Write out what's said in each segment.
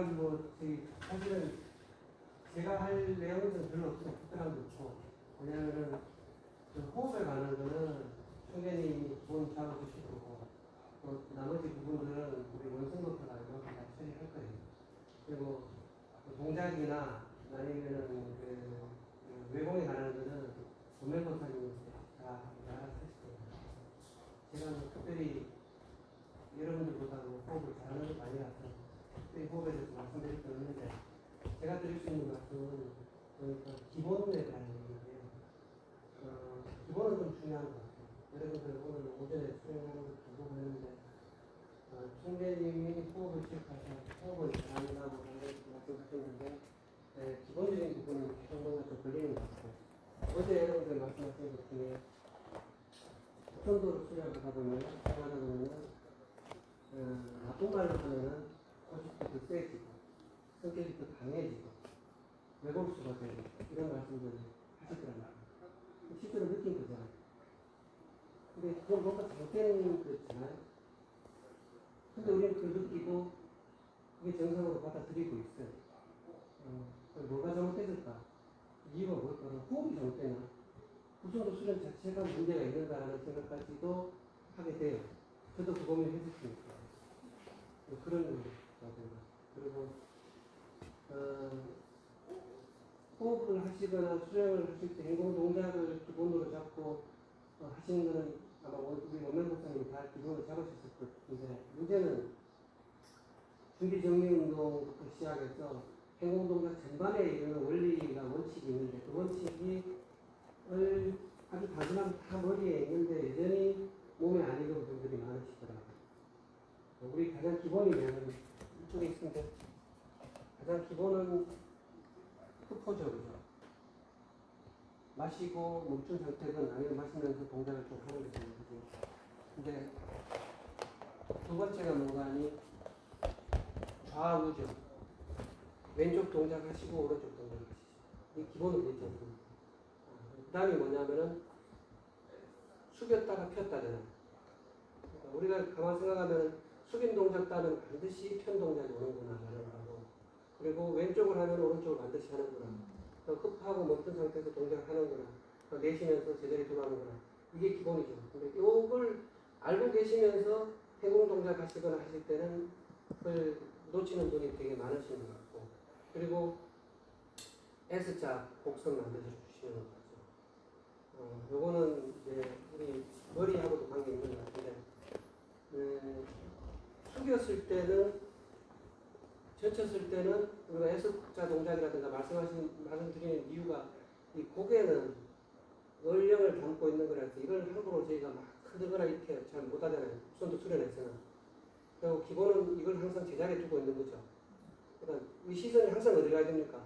뭐 사실은 제가 할 내용은 별로 없어요. 특별한 게 없고, 왜냐하면은 그 호흡에 관한 거는 총장님이 기본 잡아주실 거고, 또 나머지 부분들은 우리 원성도표가 이렇게 다 처리할 거예요. 그리고 그 동작이나 아니면은 그 외공에 관한 거는 조명검사님이 다 알아서 하실 거예요. 제가 뭐 특별히 여러분들보다도 호흡을 잘하는 건 아니라서 특별히 호흡에 대해서 말씀드릴 건 없는데, 제가 드릴 수 있는 말씀은 그러니까 기본에 대한 얘기인데요. 기본은 좀 중요한 것 같아요. 여러분들 오늘 오전에 수행하는 거 보고 했는데, 총재님이 호흡을 시작하셔서 호흡을 잘한다고 말씀하셨는데, 기본적인 부분은 뭔가 좀 걸리는 것 같아요. 어제 여러분들 말씀하신 것 중에 선도를 수련하다 보면, 하다 보면, 나쁜 말로 하면은 고집도 더 세지고, 성격이 더 강해지고, 외골수가 되고, 이런 말씀들을 하시더라고요. 실제로 느낀 거잖아요. 근데 그건 뭔가 잘못된 거잖아요. 근데 우리는 그걸 느끼고, 그게 정상으로 받아들이고 있어요. 뭐가 잘못됐을까? 이유가 뭘까? 호흡이 잘못됐나? 그 정도 수련 자체가 문제가 있는가라는 생각까지도 하게 돼요. 저도 그 고민을 했었으니까. 그런 거거든요. 그리고, 호흡을 하시거나 수영을 하실 때 행동 동작을 기본으로 잡고 하시는 거는 아마 우리 원면 목사님이 다 기본으로 잡으셨을 것 같은데, 문제는 준비 정리 운동부터 시작해서 행동 동작 전반에 이르는 원리가 원칙이 있는데, 그 원칙이 아주 단순하게 다 머리에 있는데 여전히 몸에 안 익은 분들이 많으시더라고요. 우리 가장 기본이면 이쪽에 있습니다. 가장 기본은 흡포죠, 그죠? 마시고 멈춘 상태든 아니면 마시면서 동작을 좀 하는 거죠, 그죠? 근데 두 번째가 뭐가 하니? 좌우죠. 왼쪽 동작 하시고 오른쪽 동작 하시죠. 이게 기본으로 되어 있습니다. 그 다음이 뭐냐면은 숙였다가 폈다잖아요. 그러니까 우리가 가만 생각하면 숙인 동작 따면 반드시 편 동작이 오는구나 라는 거고, 그리고 왼쪽을 하면 오른쪽을 반드시 하는구나, 흡하고 멈춘 상태에서 동작하는구나, 내쉬면서 제자리 돌아오는구나, 이게 기본이죠. 근데 이걸 알고 계시면서 행동 동작 하시거나 하실 때는 그걸 놓치는 분이 되게 많으신 것 같고, 그리고 S자 곡선 만들어 주시는 것 같죠. 요거는 이제 우리 머리하고도 관계 있는 것 같은데, 숙였을 때는, 젖혔을 때는 우리가 S자 동작이라든가 말씀드리는 이유가, 이 고개는 얼령을 담고 있는 거라서 이걸 함부로 저희가 막 흔들거나 이렇게 잘 못하잖아요. 손도 수련해서는. 그리고 기본은 이걸 항상 제자리에 두고 있는 거죠. 그러니까 이 시선이 항상 어디 가야 됩니까?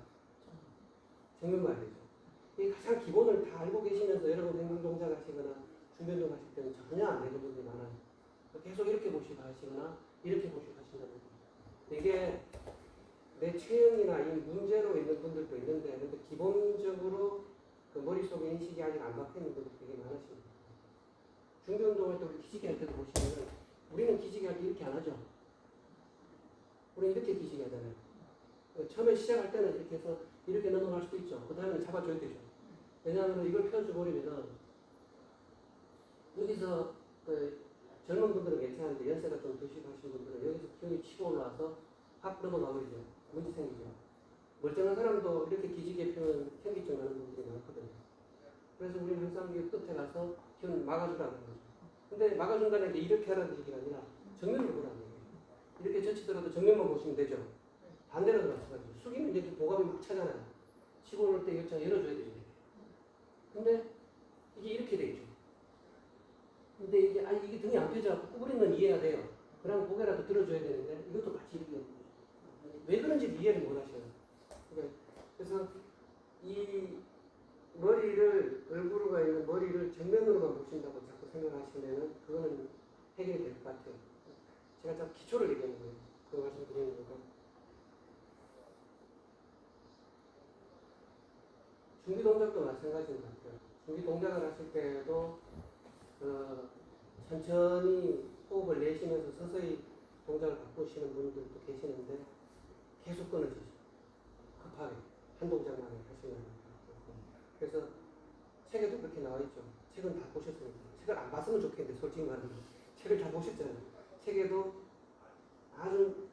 정면 가야 되죠. 이 가장 기본을 다 알고 계시면서 여러분 행동 동작 하시거나 중변동 하실 때는 전혀 안 되는 분들이 많아요. 계속 이렇게 보시고 하시거나 이렇게 보시고 하신다는 거예요. 이게 내 체형이나 이 문제로 있는 분들도 있는데, 근데 기본적으로 그 머릿속에 인식이 아직 안 박혀 있는 분들이 되게 많으십니다. 중변동할 때 우리 기지개 할 때도 보시면 우리는 기지개 할 때 이렇게 안 하죠. 우리는 이렇게 기지개 하잖아요. 처음에 시작할 때는 이렇게 해서 이렇게 넘어갈 수도 있죠. 그 다음에 잡아줘야 되죠. 왜냐하면 이걸 펴줘버리면 여기서 그 젊은 분들은 괜찮은데 연세가 좀 드시고 하신 분들은 여기서 기운이 치고 올라와서 확 넘어가 버리죠. 문제 생기죠. 멀쩡한 사람도 이렇게 기지개 펴면 현기증 나는 분들이 많거든요. 그래서 우리는 항상 끝에 가서 기운 막아주라는 거죠. 근데 막아준다는 게 이렇게 하라는 얘기가 아니라 정면으로 보라는 얘기예요. 이렇게 젖히더라도 정면만 보시면 되죠. 반대로도 마찬가지죠. 숙이면 이제 보감이 막 차잖아요. 치고 올 때 여차 열어줘야 되죠. 근데 이게 이렇게 돼 있죠. 근데 이게 이게 등이 안 펴져갖고 구부리는 건 이해가 돼요. 그럼 고개라도 들어줘야 되는데 이것도 같이 이렇게 왜 그런지 이해를 못 하셔요. 그래서 이 머리를, 얼굴가 있는 머리를 정면으로만 보신다고 자꾸 생각하시면 그거는 해결이 될 것 같아요. 제가 자꾸 기초를 얘기하는 거예요. 그 말씀 드리는 거고. 준비 동작도 마찬가지인 것 같아요. 준비 동작을 하실 때도 천천히 호흡을 내쉬면서 서서히 동작을 바꾸시는 분들도 계시는데, 계속 끊어지죠. 급하게 한 동작만 하시면. 그래서 책에도 그렇게 나와 있죠. 책은 다 보셨으니까. 책을 안 봤으면 좋겠는데 솔직히 말하면 책을 다 보셨잖아요. 책에도 아주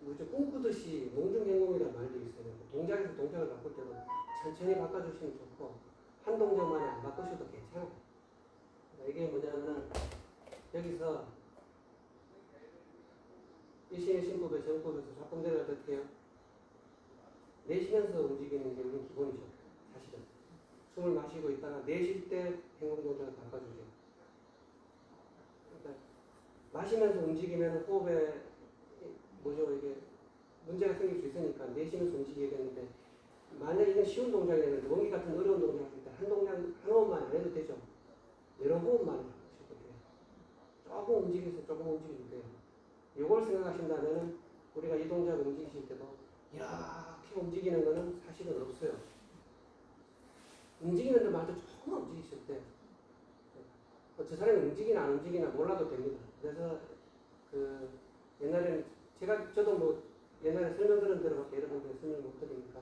뭐죠, 꿈꾸듯이 농중행공이라는 말도 있어요. 동작에서 동작을 바꿀 때도 천천히 바꿔주시면 좋고 한 동작만에 안 바꾸셔도 괜찮아요. 이게 뭐냐면은 여기서 일신의 신법의 정법에서 작품대로 어떻게 해요? 내쉬면서 움직이는 게 우리 기본이죠. 사실은 숨을 마시고 있다가 내쉴 때 행동 동작을 바꿔주세요. 그러니까 마시면서 움직이면 호흡에 뭐죠, 이게 문제가 생길 수 있으니까 내쉬면서 움직여야 되는데, 만약에 이건 쉬운 동작이라면 원기 같은 어려운 동작을 할 때 한 동작 한 호흡만 안 해도 되죠. 여러 호흡만 하셔도 돼요. 조금 움직여서 조금 움직여도 돼요. 이걸 생각하신다면 우리가 이 동작 움직이실 때도 이렇게 움직이는 거는 사실은 없어요. 움직이는 데만 조금만 움직이실 때, 저 사람이 움직이나 안 움직이나 몰라도 됩니다. 그래서 그 옛날에는 저도 뭐 옛날에 설명 들은 대로밖에 여러분들 설명 못 드리니까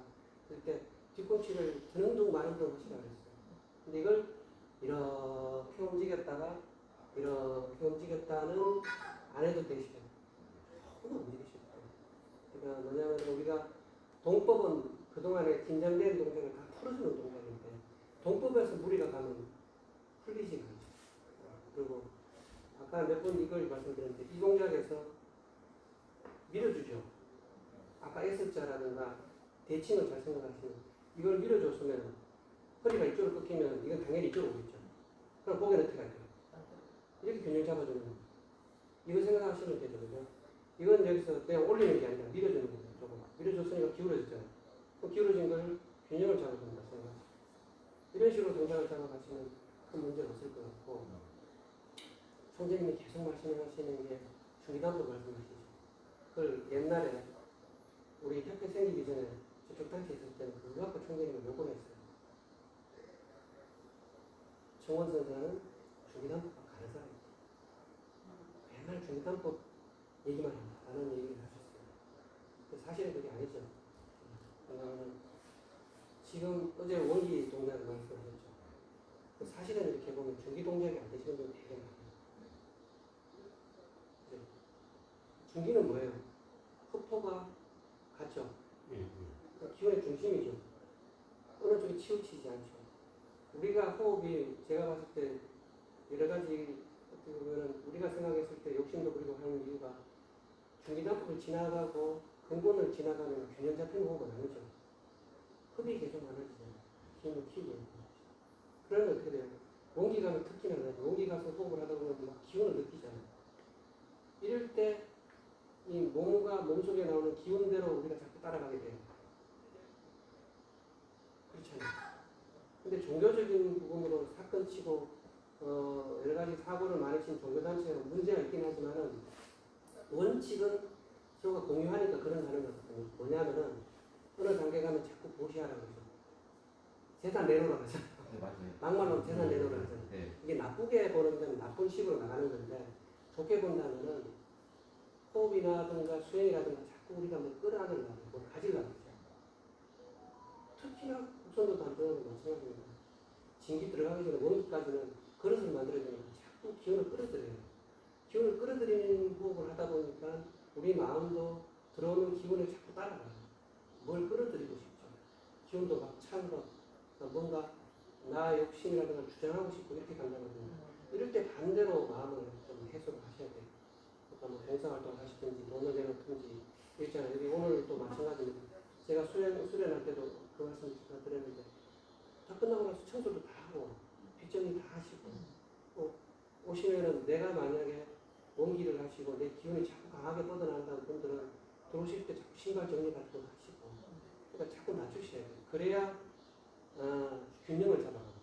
그때 뒤꿈치를 드는 둥 마는 둥 하시라고 그랬어요. 근데 이걸 이렇게 움직였다가 이렇게 움직였다는 안 해도 되시죠. 조금 움직이실 때. 그러니까 뭐냐면 우리가 동법은 그동안에 긴장된 동작을 다 풀어주는 동작인데 동법에서 무리가 가면 풀리지 않죠. 그리고 아까 몇 번 이걸 말씀드렸는데 이 동작에서 밀어주죠. 아까 S자라든가 대칭을 잘 생각하시면 이걸 밀어줬으면 허리가 이쪽으로 꺾이면 이건 당연히 이쪽으로 오겠죠. 그럼 고개는 어떻게 할까요? 이렇게 균형 잡아주는 거예요. 이거 생각하시면 되죠. 그죠? 이건 여기서 그냥 올리는 게 아니라 밀어주는 거예요. 조금. 밀어줬으니까 기울어졌잖아요. 그 기울어진 걸 균형을 잡아준다 생각하시죠. 이런 식으로 동작을 잡아가시면 큰 문제는 없을 것 같고, 총재님이 계속 말씀하시는 게 중기단법 말씀하시죠. 그걸 옛날에 우리 협회 생기기 전에 저쪽 단체 있을 때는 그거 갖고 총재님을 요구를 했어요. 정원 선사는 중기단법 가는 사람이에요. 맨날 중기단법 얘기만 합니다. 라는 얘기를 하셨어요. 사실은 그게 아니죠. 왜냐하면 지금 어제 원기 동작을 말씀하셨죠. 사실은 이렇게 보면 중기 동작이 안 되시는 분이 되게 많아요. 중기는 뭐예요? 흡포가 같죠. 기운의 중심이죠. 어느 쪽이 치우치지 않죠. 우리가 호흡이 제가 봤을 때 여러 가지 어떻게 보면 우리가 생각했을 때 욕심도 부리고 하는 이유가 중기단법을 지나가고 근본을 지나가는 균형 잡힌 호흡은 아니죠. 흡이 계속 많아지잖아요. 기운을 키우고 있는 거죠. 그러면 어떻게 돼요? 원기 가면 특히나 그러죠. 원기 가서 호흡을 하다 보면 막 기운을 느끼잖아요. 이럴 때 이 몸속에 나오는 기운대로 우리가 자꾸 따라가게 돼요. 그렇잖아요. 근데 종교적인 부분으로 사건 치고 여러 가지 사고를 많이 친 종교단체가 문제가 있긴 하지만은 원칙은 서로가 공유하니까 그런 하는 거거든요. 뭐냐면은 어느 단계 가면 자꾸 보시하라고 그러죠. 재산 내놓으라고 하잖아요. 네, 맞아요. 막말로 재산 내놓으라고 하잖아요. 네. 이게 나쁘게 보는 데는 나쁜 식으로 나가는 건데 좋게 본다면은 호흡이라든가 수행이라든가 자꾸 우리가 뭐 끌어안으려고 뭐 가지려고 하죠. 특히나 국선도 안 들어가는 거 마찬가지입니다. 진기 들어가기 전에 원기까지는 그릇을 만들어주니까 자꾸 기운을 끌어들여요. 기운을 끌어들이는 호흡을 하다 보니까 우리 마음도 들어오는 기운을 자꾸 따라가요. 뭘 끌어들이고 싶죠. 기운도 막 차고 뭔가 나 욕심이라든가 주장하고 싶고 이렇게 간다거든요. 이럴 때 반대로 마음을 좀 해소를 하셔야 돼요. 그러니까 뭐 봉사활동 하시든지 돈을 내놓든지 있잖아요. 여기 오늘 또 마찬가지입니다. 제가 수련할 때도 그 말씀 드렸는데 다 끝나고 나서 청소도 다 하고 뒷정리 다 하시고 오시면은 내가 만약에 원기를 하시고 내 기운이 자꾸 강하게 뻗어나간다는 분들은 들어오실 때 자꾸 신발 정리 같은 거 하시고 그러니까 자꾸 낮추셔야 돼요. 그래야 균형을 잡아가고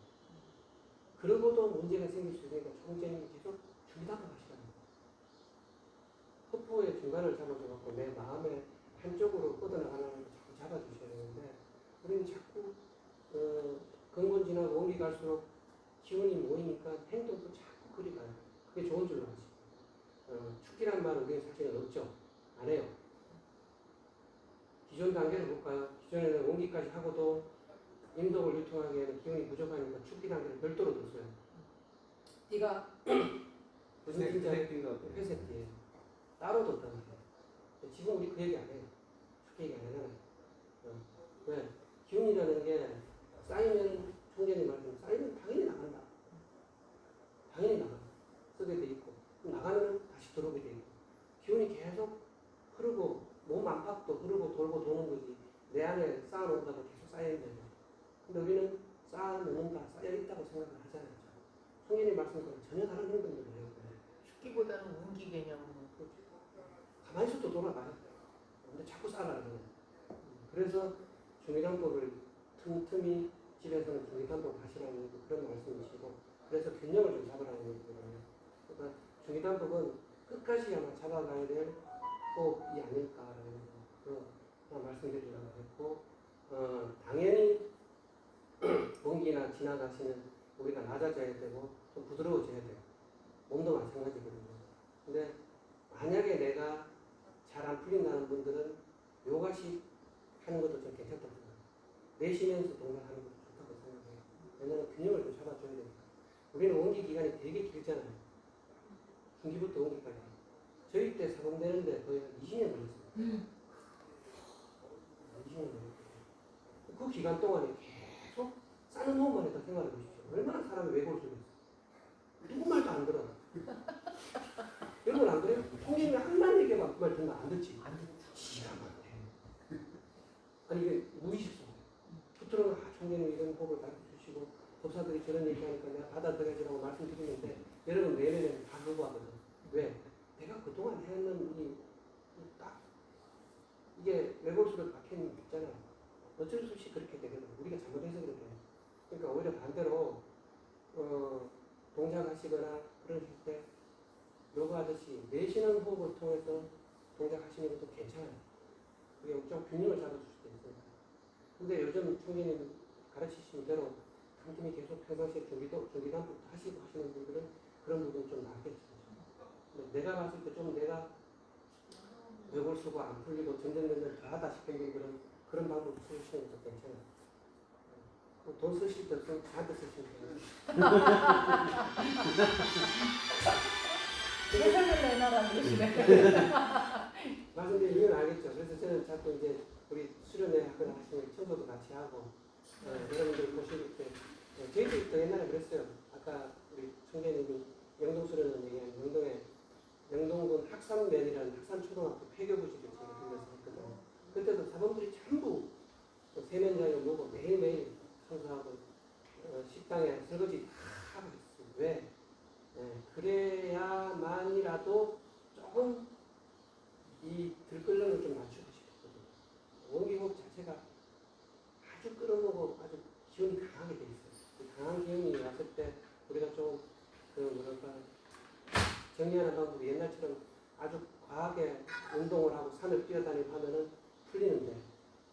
그러고도 문제가 생길 수 있으니까 총재님이 계속 중단을 하시라는 거예요. 흡포의 중간을 잡아줘갖고 내 마음의 한쪽으로 뻗어나가는 걸 자꾸 잡아주셔야 되는데 우리는 자꾸 근본 지나고 원기 갈수록 기운이 모이니까 행동도 자꾸 그리 가요. 그게 좋은 줄로 아시고 축기란 말은 우리는 사실은 없죠. 안 해요. 기존 단계를 볼까요? 기존에는 온기까지 하고도 임독을 유통하기에는 기운이 부족하니까 축기 단계를 별도로 뒀어요. 띠가 무슨 진짜 회색띠예요. 따로 뒀다는 거예요. 지금 우리 그 얘기 안 해요. 축기 얘기 안 하잖아요. 왜? 기운이라는 게 쌓이면 총재님 말씀 쌓이면 당연히 나간다. 당연히 나가. 쓰게 돼 있고 나가면 다시 들어오게 돼 있고 기운이 계속 흐르고 몸 안팎도 흐르고 돌고 도는 거지 내 안에 쌓아놓는다고 계속 쌓여있는 거예요. 근데 우리는 쌓아놓는다, 쌓여있다고 생각을 하잖아요. 성인이 말씀처럼 전혀 다른 행동들이에요. 축기보다는 운기 개념. 가만히 있어도 돌아가요. 근데 자꾸 쌓아놔요. 그래서 중의단법을 틈틈이 집에서는 중의단법 하시라는 그런 말씀이시고 그래서 균형을 좀 잡으라는 얘기거든요. 그러니까 중의단법은 끝까지 아마 잡아가야 될 호흡이 아닐까라는 그런 말씀드리려고 했고 당연히 온기나 지나가시는 우리가 낮아져야 되고 좀 부드러워져야 돼요. 몸도 마찬가지거든요. 근데 만약에 내가 잘 안 풀린다는 분들은 요가식 하는 것도 좀 괜찮다고 생각해요. 내쉬면서 동작하는 것도 좋다고 생각해요. 왜냐하면 균형을 좀 잡아줘야 되니까. 우리는 온기 기간이 되게 길잖아요. 중기부터 온기까지. 저희 때 사범되는데 거의 한 20년 걸렸어요. 20년 걸렸어요. 그 기간 동안에 계속 싸는 호흡만 했다 생각해 보십시오. 얼마나 사람이 외골 속에 있어요. 누구 말도 안 들어. 여러분 안 그래요? 총님이 한마디 얘기해봐 그 말 듣면 안 듣지? 안 듣지. 지가 많네. 아니 이게 무의식성. 겉으로는 총님이 이런 호흡을 가르쳐 주시고 법사들이 저런 얘기하니까 내가 받아들여주라고 말씀드리는데 여러분 내면에는 다 거부하거든. 왜? 내가 그동안 해왔는 딱 이게 외골 속에 박혀있는 게 있잖아요. 어쩔 수 없이 그렇게 되거든. 우리가 잘못해서 그렇게. 그러니까 오히려 반대로 동작하시거나 그러실 때 요가 하듯이 내쉬는 호흡을 통해서 동작하시는 것도 괜찮아요. 그게 좀 균형을 잡아줄 수도 있으니까. 근데 요즘 총리님 가르치신 대로 틈틈이 계속 평상시에 중기단법도 하시고 하시는 분들은 그런 부분 좀 나겠죠. 근데 내가 봤을 때 좀 내가 외골 쓰고 안 풀리고 점점 더 하다 싶은 분들은 그런 방법을 쓰시는 것도 괜찮아요. 돈 쓰실 때 없으면 저한테 쓰시면 돼요. 세상을 내놔라 그러시네. 말씀드린 이유는 알겠죠. 그래서 저는 자꾸 이제 우리 수련회 하거나 하시면 청소도 같이 하고 여러분들 보실 때 저희도 또 옛날에 그랬어요. 아까 우리 총재님이 영동 수련회 얘기한 영동에 영동군 학산면이라는 학산초등학교 폐교부지를 제가 들려서 했거든요. 그때도 사범들이 전부 세면장에 놓고 매일매일 청소하고 식당에 설거지 다 하고 있어요. 왜? 그래야만이라도 조금 이 들끓는 좀 맞추고 싶거든요. 원기호흡 자체가 아주 끌어모고 아주 기운이 강하게 돼 있어요. 그 강한 기운이 왔을 때 우리가 좀 정리하는 방법이 옛날처럼 아주 과하게 운동을 하고 산을 뛰어다니고 하면은 풀리는데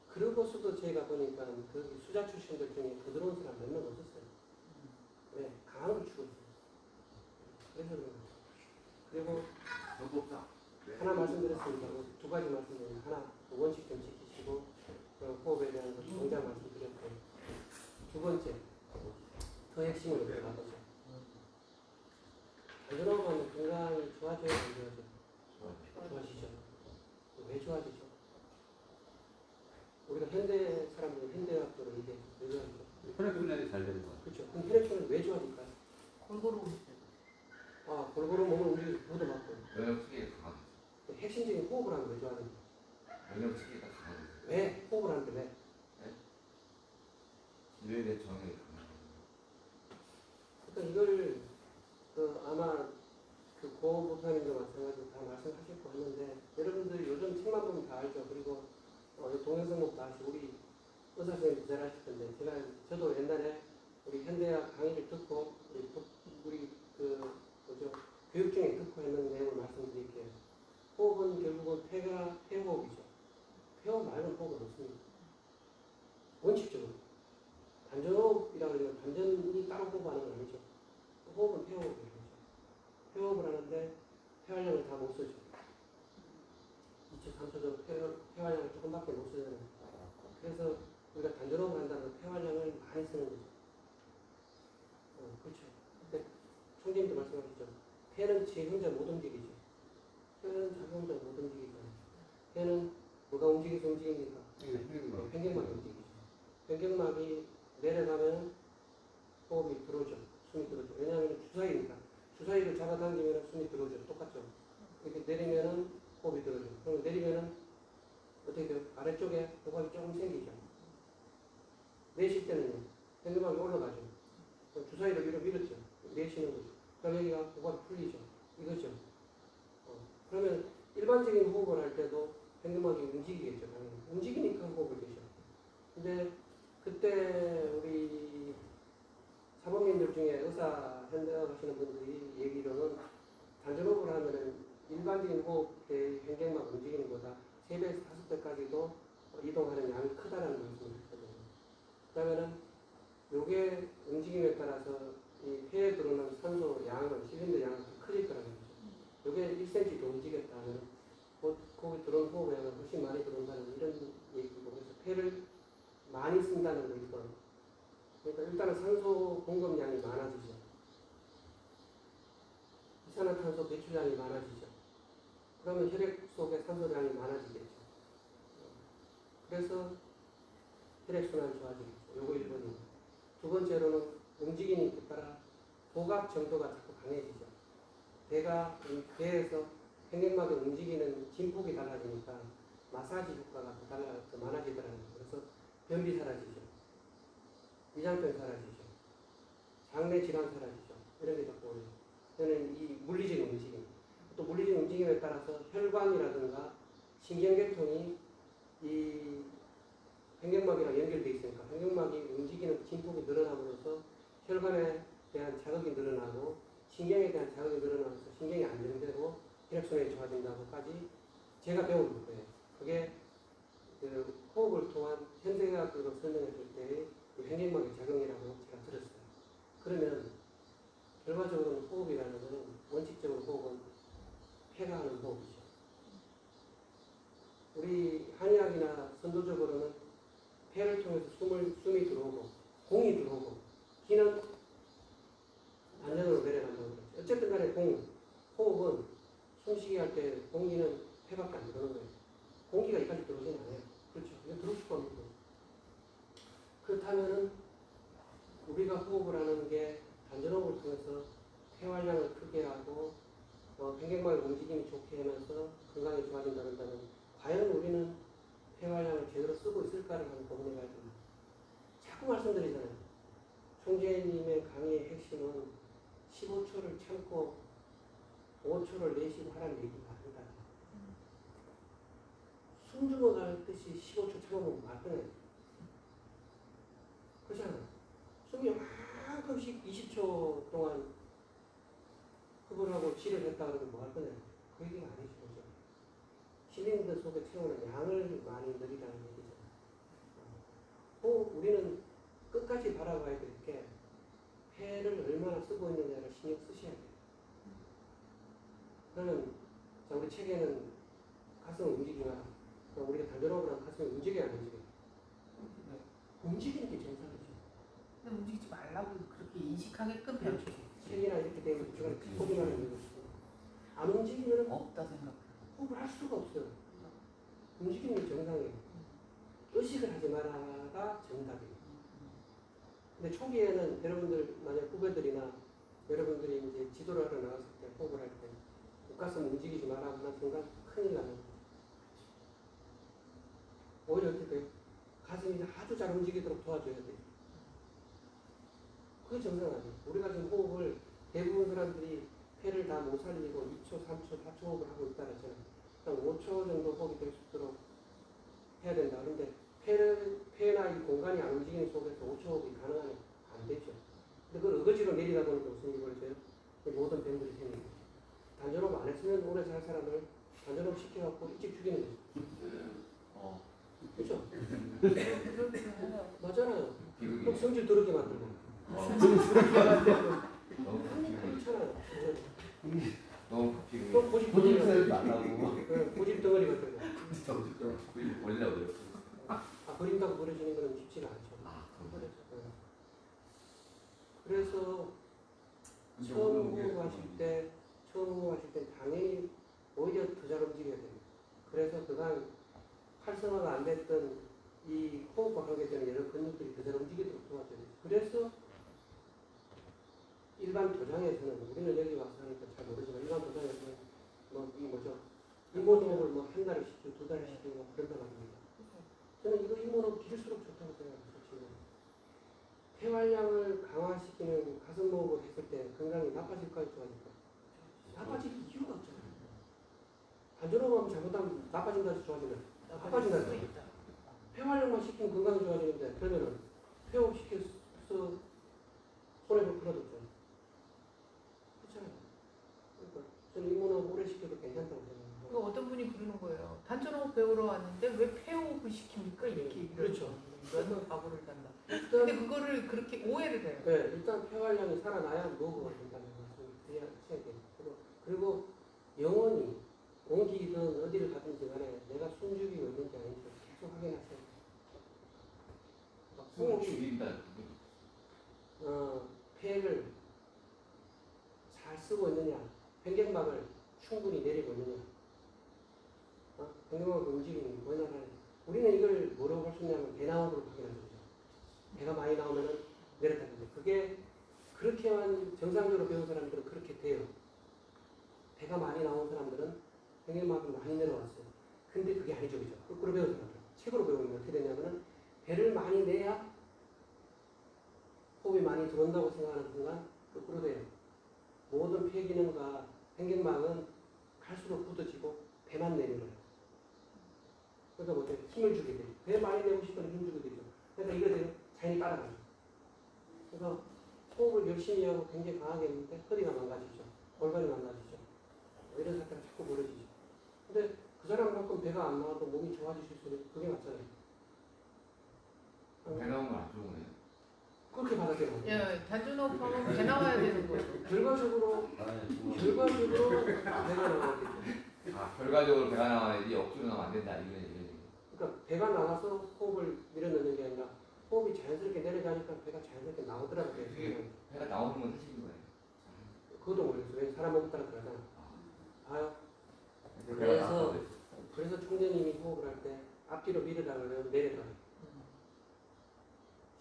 그러고서도 저희가 보니까 그 수자 출신들 중에 부드러운 사람 몇 명 없었어요. 네, 강한 걸 주고 있어요. 그래서 그런 거죠. 그리고 하나 말씀드렸습니다. 두 가지 말씀드렸는데 하나 원칙 좀 지키시고 호흡에 대한 동작 말씀드렸고 두 번째 더 핵심으로 들어가보죠. 안전하고 하면 건강이 좋아져요? 안 좋아져요? 좋아지죠. 왜 좋아지죠? 우리가 현대 사람들은 현대학적으로 이게 왜 좋아지죠? 혈액순환이 잘 되는 거예요. 그렇죠. 그럼 혈액순환이 왜 좋아질까요? 골고루. 골고루 몸을 움직이고 받고 면역체계가 강하죠. 핵심적인 호흡을 하면 왜 좋아하는 거예요? 면역체계가 강하죠. 왜? 호흡을 하는데 왜? 기회에 정액이 강하죠. 그러니까 이걸 아마 그 고부사님도 마찬가지로 다 말씀하실 거 하는데 여러분들 요즘 책만 보면 다 알죠. 그리고 동영상도 다 아시고 우리 의사 선생님도 잘 아실 텐데 저도 옛날에 우리 현대학 강의를 듣고 우리 교육 중에 듣고 했는 내용을 말씀드릴게요. 호흡은 결국은 폐호흡이죠. 폐호흡 말고는 호흡은 없습니다. 원칙적으로. 단전호흡이라고 그러면 단전이 따로 호흡하는 건 아니죠. 호흡은 폐호흡이죠. 폐호흡을 하는데 폐활량을 다 못 쓰죠. 잊죠. 3초죠. 폐활량을 조금밖에 못 쓰잖아요. 그래서 우리가 단전호흡을 한다면 폐활량을 많이 쓰는 거죠. 그렇죠. 근데 총재님도 말씀하셨죠. 폐는 지 혼자 못 움직이죠. 폐는 자기 혼자 못 움직이잖아요. 폐는 뭐가 움직여서 움직입니까? 횡격막이 움직이죠. 횡격막이 내려가면 호흡이 들어오죠. 숨이 들어오죠. 왜냐하면 주사위니까. 주사위를 잡아당기면 숨이 들어오죠. 똑같죠. 이렇게 내리면은 호흡이 들어오죠. 그럼 내리면은 어떻게 돼요? 아래쪽에 호흡이 조금 생기죠. 내쉴 때는요. 횡격막이 올라가죠. 주사위를 위로 밀었죠. 내쉬는 거죠. 그럼 여기가 호흡이 풀리죠. 이거죠. 그러면 일반적인 호흡을 할 때도 횡격막이 움직이겠죠. 당연히. 움직이니까 호흡을 되죠. 근데 그때 우리 사범님들 중에 의사 현대학 하시는 분들이 얘기로는 단전호흡을 하면은 일반적인 호흡 때 횡격막 움직이는 거다 3배에서 5배까지도 이동하는 양이 크다라는 말씀을 했거든요. 그러면은 요게 움직임에 따라서 이 폐에 들어오는 산소 양은 실린더 양은 더 커질 거라는 거죠. 요게 1cm 더 움직였다면 거기 들어온 호흡 양은 훨씬 많이 들어온다는 이런 얘기고 그래서 폐를 많이 쓴다는 거 이거. 그러니까 일단은 산소 공급량이 많아지죠. 이산화탄소 배출량이 많아지죠. 그러면 혈액 속에 산소량이 많아지겠죠. 그래서 혈액순환이 좋아지겠죠. 요거 1번이고. 두 번째로는 움직이니까 따라 복압 정도가 자꾸 강해지죠. 배에서 횡격막이 움직이는 진폭이 달라지니까 마사지 효과가 더 많아지더라고요. 그래서 변비 사라지죠. 위장병 사라지죠. 장내 질환 사라지죠. 이런 게 자꾸 오죠. 저는 이 물리적인 움직임, 또 물리적인 움직임에 따라서 혈관이라든가 신경계통이 이 횡격막이랑 연결되어 있으니까 횡격막이 움직이는 진폭이 늘어남으로써 혈관에 대한 자극이 늘어나고 신경에 대한 자극이 늘어나면서 신경이 안정되고 혈액순환이 좋아진다고까지 제가 배운 거예요. 그게 그 호흡을 통한 현대의학적으로 설명했을 때의 횡격막의 작용이라고 제가 들었어요. 그러면 결과적으로는 호흡이라는 것은 원칙적으로 호흡은 폐가 하는 호흡이죠. 우리 한의학이나 선도적으로는 폐를 통해서 숨이 들어오고 공이 들어오고 기는 안전으로 내려간다고 그러죠. 어쨌든 간에 호흡은 숨쉬기 할 때 공기는 폐밖에 안 들어오는 거예요. 공기가 이까지 들어오지는 않아요. 그렇죠. 이거 들어올 수가 없는 거예요. 그렇다면은 우리가 호흡을 하는 게 단전호흡을 통해서 폐활량을 크게 하고 횡격막의 움직임이 좋게 하면서 건강이 좋아진다 그런다면 과연 우리는 폐활량을 제대로 쓰고 있을까를 한번 고민해 봐야 됩니다. 자꾸 말씀드리잖아요. 총재님의 강의의 핵심은 15초를 참고 5초를 내쉬고 하라는 얘기가 아니다. 숨 죽어갈 듯이 15초 참으면 말 거예요. 그렇잖아요. 숨이 만큼씩 20초 동안 흡을 실을 했다 그러면 뭐 할 거냐. 그 얘기가 아니죠. 그죠? 실린더 속에 채우는 양을 많이 늘리라는 얘기잖아요. 우리는 끝까지 바라봐야 될 게 폐를 얼마나 쓰고 있느냐를 신경 쓰셔야 돼요. 그러면 자, 우리 책에는 가슴을 움직이지 마라. 그럼 우리가 단전호흡을 하면 가슴이 움직여야 안 움직여요? 움직이는 게 정상이죠. 근데 움직이지 말라고 그렇게 인식하게끔 배우죠. 책이나 이렇게 되면 중간에 포기만 하는 거죠. 안 움직이면 없다 생각. 호흡을 할 수가 없어요. 움직이는 게 정상이에요. 의식을 하지 마라가 정답이에요. 근데 초기에는 여러분들 만약 후배들이나 여러분들이 이제 지도를 하러 나갔을 때 호흡을 할 때 목가슴 움직이지 마라 하는 순간 큰일 나는 거예요. 오히려 어떻게 돼요? 가슴이 아주 잘 움직이도록 도와줘야 돼요. 그게 정상이에요. 우리가 지금 호흡을 대부분 사람들이 폐를 다 못 살리고 2초, 3초, 4초 호흡을 하고 있다 그랬잖아요. 그럼 5초 정도 호흡이 될 수 있도록 해야 된다. 그런데 폐나 이 공간이 안 움직이는 속에서 5초 호흡이 가능하면 안 되죠. 근데 그걸 어거지로 내리다 보니까 무슨 일이 벌어져요? 모든 병들이 생기는 거죠. 단전호흡 안 했으면 오래 살 사람을 단전호흡 시켜갖고 일찍 죽이는 거죠. 그렇죠? 맞잖아요. 그럼 성질 더럽게 만들고. 그렇잖아요. 너무 비고 또 고집 덩어리가 되고. 말라고. 고집 덩어리가 되고. 진짜 원래 어려워. 버린다고 버려지는 건 쉽지가 않죠. 그럼. 그래서 처음 호흡하실 때 당연히 오히려 더 잘 움직여야 됩니다. 그래서 그간 활성화가 안 됐던 이 호흡과 관계되는 여러 근육들이 더 잘 움직이도록 도와줘야 돼요. 그래서 일반 도장에서는 우리는 여기 와서 하니까 잘 모르지만 일반 도장에서는 이 뭐죠? 이모노업을 한 달에 시키고 두 달에 시키고 그런단 말입니다. 저는 이거 이모노업 길수록 좋다고 생각해요. 지금 폐활량을 강화시키는 가슴 호흡을 했을 때 건강이 나빠질까요? 좋아질까요? 나빠질 이유가 없잖아요. 단전호흡하면 잘못하면 나빠진다 해서 좋아지나요? 나빠진다 해서 폐활량만 시키면 건강이 좋아지는데 그러면은 폐호흡 시켜서 손해볼 필요도 없잖아요. 그렇잖아요. 그러니까 저는 이모노업 오래 시켜도 괜찮다고 생각해요. 그 어떤 분이 그러는 거예요. 단전호흡 배우러 왔는데 왜 폐호흡을 시킵니까? 이렇게 얘기를 그렇죠. 너는 바보를 단다. 일단, 근데 그거를 그렇게 오해를 해요. 네, 일단 폐활량이 살아나야 노후가 된다는 것을 이해하셔야 돼요. 그리고 영원히 공기든 어디를 가든지 간에 내가 숨죽이고 있는지 아닌지 계속 확인하셔야 돼요. 숨을 죽인다. 폐를 잘 쓰고 있느냐, 횡격막을 충분히 내리고 있느냐, 횡격막을 움직이는 뭐냐 하는 우리는 이걸 뭐라고 볼 수 있냐면 배 나오는 걸 확인하는 거죠. 배가 많이 나오면은 내렸다는 거죠. 그게 그렇게만 정상적으로 배운 사람들은 그렇게 돼요. 배가 많이 나온 사람들은 횡격막이 많이 내려왔어요. 근데 그게 아니죠, 그죠? 거꾸로 배운 사람들. 책으로 배우면 어떻게 되냐면은 배를 많이 내야 호흡이 많이 들어온다고 생각하는 순간 거꾸로 돼요. 모든 폐 기능과 횡격막은 갈수록 굳어지고 배만 내려요. 그러니까 뭐죠? 힘을 주게 돼요. 배 많이 내고 싶으면 힘 주게 되죠. 그러니까 이거대로 자연히 따라가죠. 그래서 호흡을 열심히 하고 굉장히 강하게 했는데 허리가 망가지죠. 골반이 망가지죠. 이런 사태가 자꾸 벌어지죠. 근데 그 사람만큼 배가 안 나와도 몸이 좋아지실 수 있는 그게 맞잖아요. 배 나온 건 안 좋은 거예요. 그렇게 받아들여요. 예, 단전호흡 하면 배 나와야 되는 거예요. 결과적으로 배가 나와야겠죠. 결과적으로 배가 나와야지 억지로 나오면 안 된다. 이런 얘기. 그러니까 배가 나와서 호흡을 밀어넣는 게 아니라 호흡이 자연스럽게 내려가니까 배가 자연스럽게 나오더라고요. 그게 배가 나오는 건 하시는 거예요. 그것도 모르겠어요. 왜 사람 몸 따라 그러잖아. 봐요. 배가 나와서 그래서 총재님이 호흡을 할 때 앞뒤로 밀으라 그러면 내려라.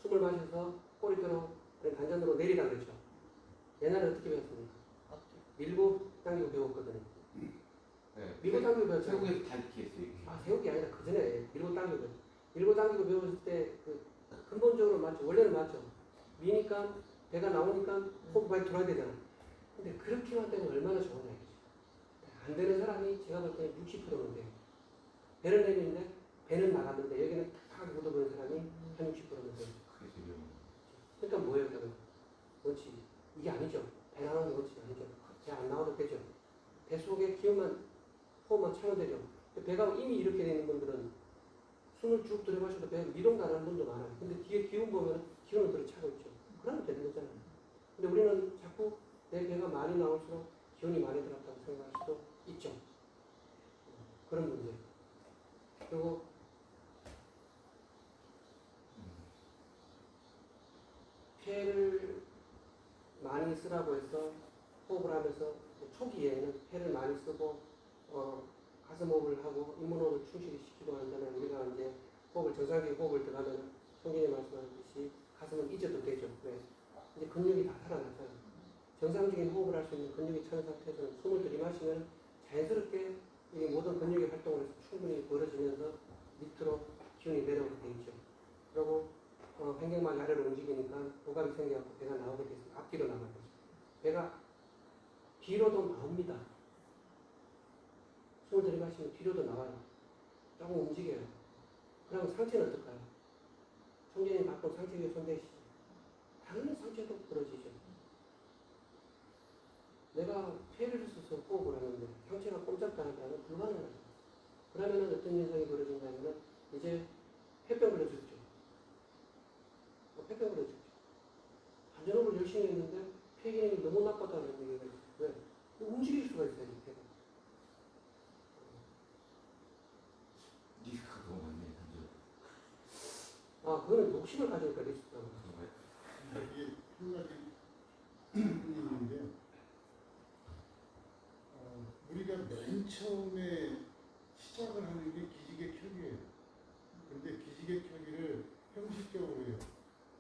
숨을 마셔서 꼬리뼈로 단전으로 내리라 그랬죠. 옛날에 어떻게 배웠습니까? 밀고 당기고 배웠거든요. 네. 밀고 당기고 배웠죠. 태국에서 다 이렇게 했어요. 이렇게. 세우기 아니라 그 전에 밀고 당기고 배웠죠. 밀고 당기고 배웠을 때 그 근본적으로 맞죠. 원래는 맞죠. 미니까 배가 나오니까 호흡 많이 들어야 되잖아. 근데 그렇게만 되면 얼마나 좋으냐 이거지. 안 되는 사람이 제가 볼 때는 60%는 돼요. 배를 내리는데 배는 나갔는데 여기는 탁 묻어버린 사람이 한 60%는 돼요. 그게 제일 위험한 그러니까 뭐예요, 그러면? 원칙. 이게 아니죠. 배 나오는 게 원칙이 아니죠. 배 안 나와도 되죠. 배 속에 기운만, 호흡만 차면 되죠. 배가 이미 이렇게 되는 분들은 숨을 쭉 들이마셔도 배 미동 가는 분도 많아요. 근데 뒤에 기운 보면 기운은 들어 차고 있죠. 그러면 되는 거잖아요. 근데 우리는 자꾸 내 배가 많이 나올수록 기운이 많이 들었다고 생각할 수도 있죠. 그런 문제. 그리고 폐를 많이 쓰라고 해서 호흡을 하면서 초기에는 폐를 많이 쓰고 가슴 호흡을 하고 잇몸호흡을 충실히 시키고 한 다음에 우리가 이제 호흡을 정상적인 호흡을 들어가면 성진이 말씀하셨듯이 가슴은 잊어도 되죠. 왜? 이제 근육이 다 살아났잖아요. 정상적인 호흡을 할 수 있는 근육이 차는 상태에서는 숨을 들이마시면 자연스럽게 이 모든 근육의 활동을 해서 충분히 벌어지면서 밑으로 기운이 내려오게 돼 있죠. 그리고 횡격막이 아래로 움직이니까 보감이 생겨서 배가 나오게 돼서 앞뒤로 나가는 거죠. 배가 뒤로도 나옵니다. 숨을 들이마시면 뒤로도 나와요. 조금 움직여요. 그러면 상체는 어떨까요? 총재님 가끔 상체 위에 손대시죠. 당연히 상체도 부러지죠. 내가 폐를 써서 호흡을 하는데 상체가 꼼짝도 안 한다면 불가능하죠. 그러면 어떤 현상이 벌어진다면 이제 폐병 걸려주죠. 폐병 걸려주죠. 단전호흡을 열심히 했는데 폐 기능이 너무 나빴다는 얘기가 있어요. 왜? 움직일 수가 있어요, 폐가. 욕심을 가지고 리스크가 이게 한 가지 있는데요. 우리가 맨 처음에 시작을 하는 게 기지개켜기예요. 근데 기지개켜기를 형식적으로 해요.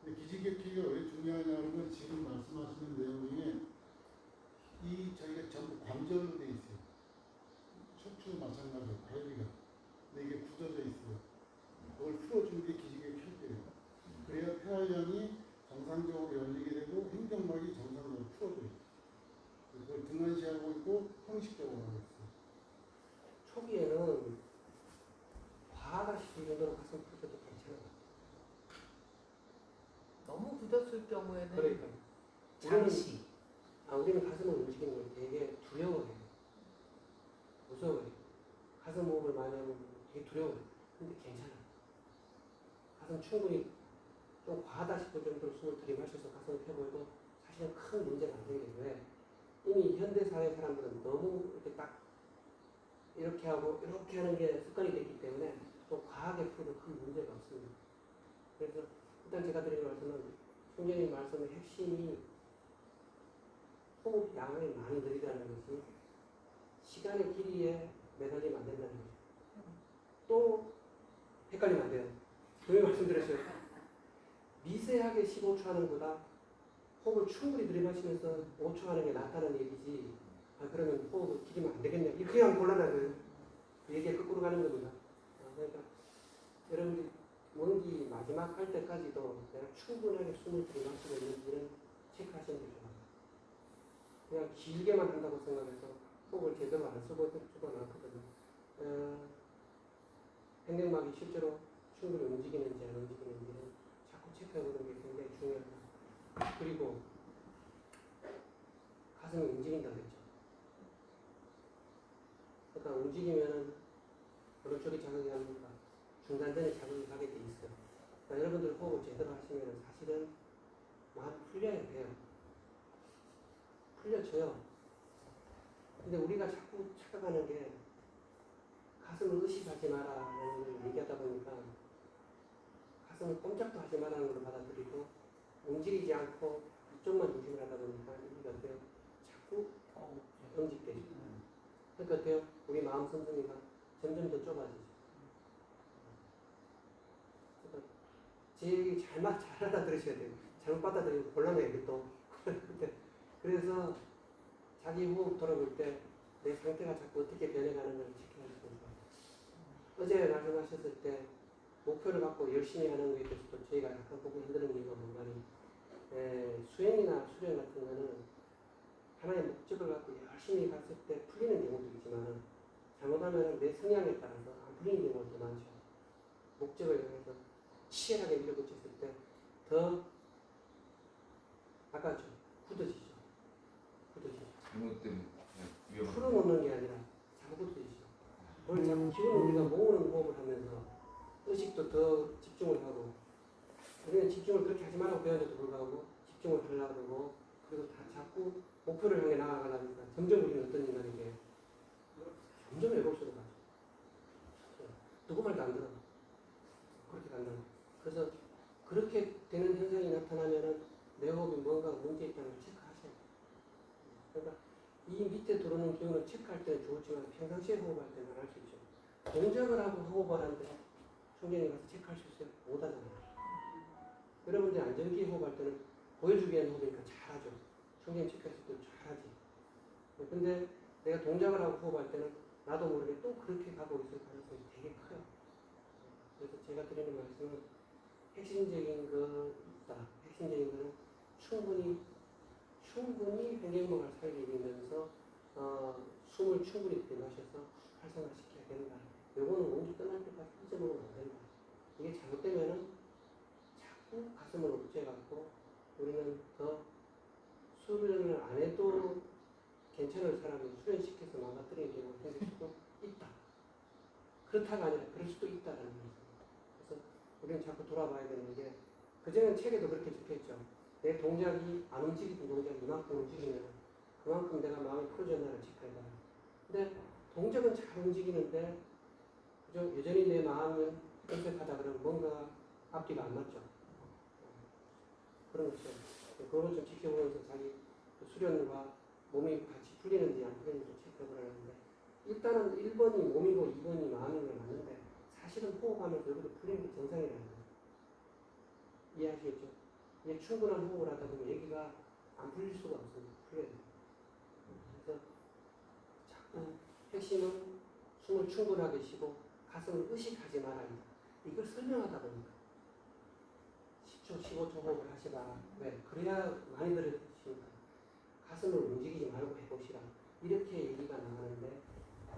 근데 기지개켜기가 왜 중요하냐는 건 지금 말씀하시는 내용 중에 이 저희가 전부 관절로 돼 있어요. 척추도 마찬가지로 갈비가. 근데 이게 굳어져 있어요. 그걸 풀어주는 게 기지개켜기예요. 그래야 폐활량이 정상적으로 열리게 되고 행정막이 정상적으로 풀어져요. 그걸 등한시하고 있고 형식적으로 하고 있어요. 초기에는 과하다 싶을 정도로 가슴 풀 때도 괜찮아요. 너무 굳었을 경우에는 그러니까 잠시 우리는 가슴을 움직이는 걸 되게 두려워해요. 무서워해요. 가슴 호흡을 많이 하면 되게 두려워해요. 근데 괜찮아요. 가슴 충분히 좀 과하다 싶을 정도로 숨을 들이마셔서 가슴을 펴보여도 사실은 큰 문제가 안 생겨요. 왜? 이미 현대사회 사람들은 너무 이렇게 딱 이렇게 하고 이렇게 하는 게 습관이 됐기 때문에 좀 과하게 풀어도 큰 문제가 없습니다. 그래서 일단 제가 드리는 말씀은 총장님 말씀의 핵심이 호흡 양을 많이 늘리라는 것이 시간의 길이에 매달리면 안 된다는 거죠. 또 헷갈리면 안 돼요. 분명히 말씀드렸어요. 미세하게 15초 하는 것보다 호흡을 충분히 들이마시면서 5초 하는 게 낫다는 얘기지. 그러면 호흡을 길이면 안 되겠냐. 이렇게 하면 곤란하고요. 그 얘기가 거꾸로 가는 겁니다. 그러니까 여러분들이 원기 마지막 할 때까지도 내가 충분하게 숨을 들이마시고 있는지는 체크하시면 되죠. 그냥 길게만 한다고 생각해서 호흡을 제대로 안 써보지도 않거든요. 횡격막이 실제로 충분히 움직이는지 안 움직이는지는 자꾸 체크해보는 게 굉장히 중요합니다. 그리고 가슴이 움직인다 그랬죠. 그러니까 움직이면은 어느 쪽이 자극이 합니까? 중간전에 자극이 가게 돼 있어요. 그러니까 여러분들 호흡을 제대로 하시면 사실은 많이 풀려야 돼요. 풀려져요. 근데 우리가 자꾸 착각하는 게 가슴을 의식하지 마라라는 걸 얘기하다 보니까 가슴을 꼼짝도 하지 마라는 걸 받아들이고 움직이지 않고 이쪽만 인식을 하다 보니까 우리가 어때요? 자꾸 응집되죠. 그러니까 어때요? 우리 마음 선생이가 점점 더 좁아지죠. 그러니까 제 얘기 잘 알아들으셔야 돼요. 잘못 받아들이고 곤란해요, 또. 그래서 자기 호흡 돌아볼 때 내 상태가 자꾸 어떻게 변해가는 걸 지켜야 됩니다. 어제 말씀하셨을 때 목표를 갖고 열심히 하는 것에 대해서도 저희가 약간 보고 힘드는 이유가 뭔가는 수행이나 수련 같은 거는 하나의 목적을 갖고 열심히 갔을 때 풀리는 경우도 있지만 잘못하면 내 성향에 따라서 안 풀리는 경우가 더 많죠. 목적을 향해서 치열하게 밀어붙였을 때 더 아까죠. 굳어지죠. 이것 때문에 위험한 풀어놓는 게 아니라 자꾸 굳어지죠. 그걸 자꾸 기운을 우리가 모으는 호흡을 하면서 의식도 더 집중을 하고 우리는 집중을 그렇게 하지 말라고 배웠는데도 불구하고 집중을 하려고 그러고 그리고 다 자꾸 목표를 향해 나아가려니까 점점 우리는 어떤 인간인 게 점점 외롭수로 가죠. 누구 말도 안 들어. 그렇게 간다는 거예요. 그래서 그렇게 되는 현상이 나타나면은 내 호흡이 뭔가 문제 있다는 걸 체크하셔야 돼요. 그러니까 이 밑에 들어오는 기운을 체크할 때는 좋지만 평상시에 호흡할 때는 안 할 수 있죠. 동작을 하고 호흡을 하는데 총장님 가서 체크할 수 있어요? 못 하잖아요. 여러분들이 안정기 호흡할 때는 보여주기 위한 호흡이니까 잘하죠. 총장님 체크했을 때 잘하지. 근데 내가 동작을 하고 호흡할 때는 나도 모르게 또 그렇게 가고 있을 가능성이 되게 커요. 그래서 제가 드리는 말씀은 핵심적인 거 있다. 핵심적인 거는 충분히 횡격막을 살리면서 숨을 충분히 들이마셔서 활성화시켜야 된다. 요거는 몸이 끝날 때까지 잊어먹으면 안 된다. 이게 잘못되면은 자꾸 가슴을 옥죄갖고 우리는 더 수련을 안 해도 괜찮은 사람을 수련시켜서 망가뜨리는 경우가 생길 수도 있다. 그렇다가 아니라 그럴 수도 있다라는 거예요. 그래서 우리는 자꾸 돌아봐야 되는 게 그전엔 책에도 그렇게 적혀있죠. 내 동작이 안 움직이던 동작이 이만큼 움직이면 그만큼 내가 마음이 풀어졌나를 체크해라. 근데 동작은 잘 움직이는데 그죠? 여전히 내 마음은 끔찍하다 그러면 뭔가 앞뒤가 안 맞죠. 그런 것처럼 그걸 좀 지켜보면서 자기 그 수련과 몸이 같이 풀리는지 안 풀리는지 좀 지켜보라는데 일단은 1번이 몸이고 2번이 마음인 건 맞는데 사실은 호흡하면서 여기도 풀리는 게 정상이라는 거예요. 이해하시겠죠? 이게 충분한 호흡을 하다 보면 여기가 안 풀릴 수가 없습니다. 풀려야 돼요. 그래서 자꾸 핵심은 숨을 충분하게 쉬고 가슴을 의식하지 말아야 돼. 이걸 설명하다 보니까 10초, 15초 호흡을 하시라. 왜? 그래야 많이 들으시니까 가슴을 움직이지 말고 해보시라. 이렇게 얘기가 나가는데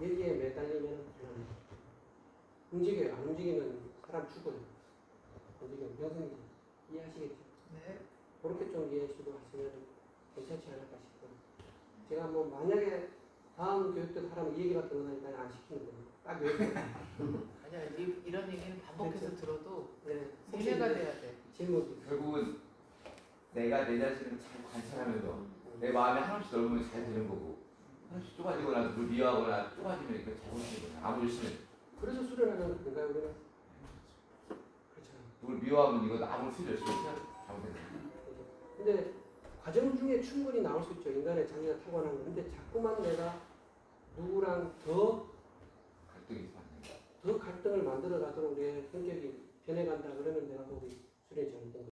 여기에 매달리면 그냥 움직여요. 안 움직이면 사람 죽어요. 움직이면 명성이죠. 이해하시겠죠? 네. 그렇게 좀 이해하시고 하시면 괜찮지 않을까 싶어요. 제가 뭐 만약에 다음 교육 때 사람 이 얘기밖에 못 하니까 안 시키는 거예요. 딱 여기. 아니야 이런 얘기는 반복해서 들어도 네. 세뇌가 돼야 돼. 질문. 결국은 내가 내 자신을 잘 관찰하면서 내 마음이 한없이 넓으면 잘 되는 거고 한없이 좁아지거나 누굴 미워하거나 좁아지면 이거 잘못되는 거야. 아무리 쓰면 그래서 수련하는 건가요, 우리는? 그렇잖아요. 누굴 미워하면 이거 아무리 쓰면 열심히 잘못되는 거야. 근데 과정 중에 충분히 나올 수 있죠. 인간의 자기가 타고난 거. 근데 자꾸만 내가 누구랑 더 갈등이 있으면 안 된다. 갈등을 만들어 가도록 내 성격이 변해간다 그러면 내가 거기 수련이 잘못된 거죠.